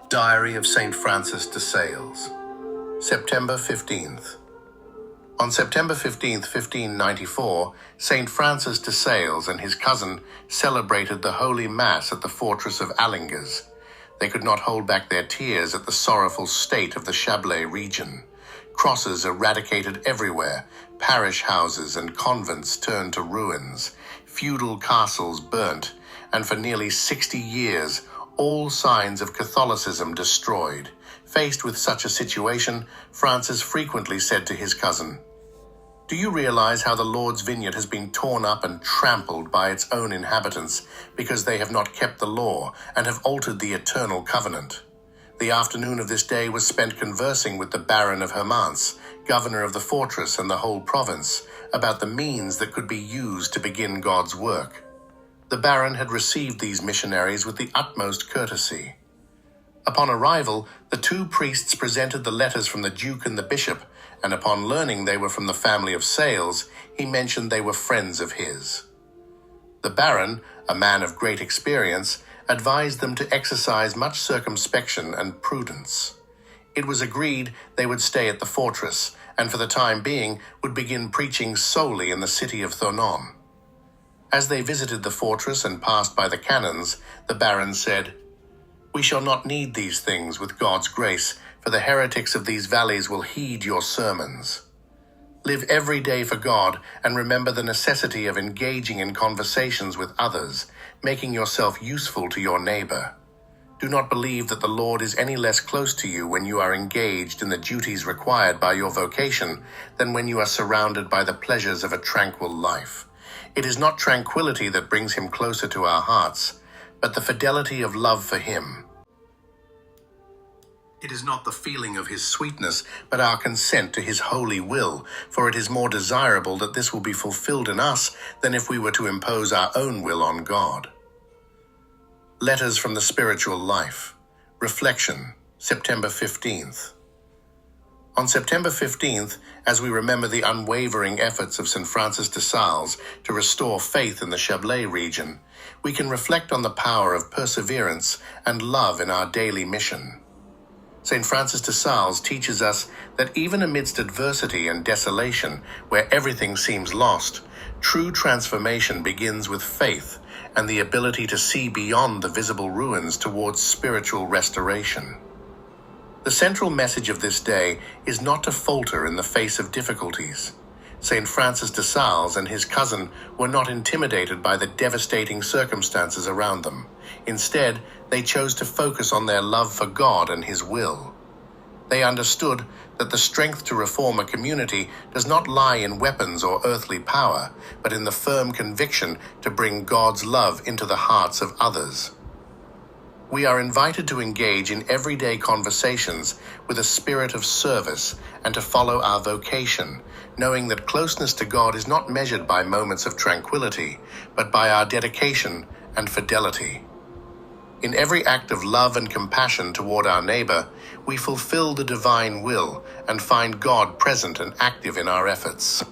Diary of St. Francis de Sales, September 15th. On September 15th, 1594, St. Francis de Sales and his cousin celebrated the Holy Mass at the fortress of Alingers. They could not hold back their tears at the sorrowful state of the Chablais region. Crosses eradicated everywhere, parish houses and convents turned to ruins, feudal castles burnt, and for nearly 60 years, all signs of Catholicism destroyed. Faced with such a situation, Francis frequently said to his cousin, "Do you realize how the Lord's vineyard has been torn up and trampled by its own inhabitants because they have not kept the law and have altered the eternal covenant?" The afternoon of this day was spent conversing with the Baron of Hermance, governor of the fortress and the whole province, about the means that could be used to begin God's work. The Baron had received these missionaries with the utmost courtesy. Upon arrival, the two priests presented the letters from the Duke and the Bishop, and upon learning they were from the family of Sales, he mentioned they were friends of his. The Baron, a man of great experience, advised them to exercise much circumspection and prudence. It was agreed they would stay at the fortress, and for the time being would begin preaching solely in the city of Thonon. As they visited the fortress and passed by the cannons, the Baron said, "We shall not need these things with God's grace, for the heretics of these valleys will heed your sermons. Live every day for God and remember the necessity of engaging in conversations with others, making yourself useful to your neighbor. Do not believe that the Lord is any less close to you when you are engaged in the duties required by your vocation than when you are surrounded by the pleasures of a tranquil life. It is not tranquility that brings him closer to our hearts, but the fidelity of love for him. It is not the feeling of his sweetness, but our consent to his holy will, for it is more desirable that this will be fulfilled in us than if we were to impose our own will on God." Letters from the Spiritual Life. Reflection, September 15th. On September 15th, as we remember the unwavering efforts of St. Francis de Sales to restore faith in the Chablais region, we can reflect on the power of perseverance and love in our daily mission. St. Francis de Sales teaches us that even amidst adversity and desolation, where everything seems lost, true transformation begins with faith and the ability to see beyond the visible ruins towards spiritual restoration. The central message of this day is not to falter in the face of difficulties. St. Francis de Sales and his cousin were not intimidated by the devastating circumstances around them. Instead, they chose to focus on their love for God and his will. They understood that the strength to reform a community does not lie in weapons or earthly power, but in the firm conviction to bring God's love into the hearts of others. We are invited to engage in everyday conversations with a spirit of service and to follow our vocation, knowing that closeness to God is not measured by moments of tranquility, but by our dedication and fidelity. In every act of love and compassion toward our neighbor, we fulfill the divine will and find God present and active in our efforts.